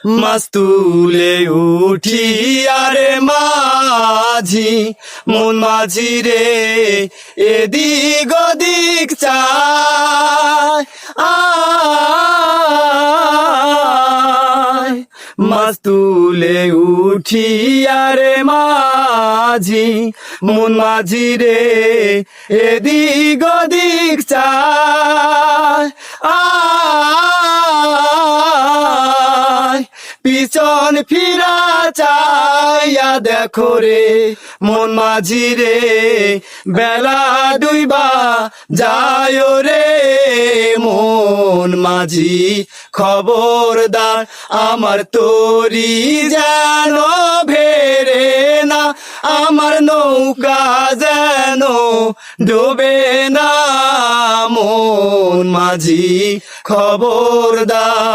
মাছ তুলে উঠি আরে মাঝি মন মাঝি রে এদিক ওদিক চায় আয় মাছ তুলে উঠি আরে মাঝি মন মাঝি রে এদিক ওদিক চায় আয় পিছন ফিরা চাইয়া দেখো রে মন মাঝি রে বেলা ডুইবা যায় রে মন মাঝি খবরদার আমার তরি যেন ভেরে না আমার নৌকা যেন ডোবে না মন মাঝি খবরদার।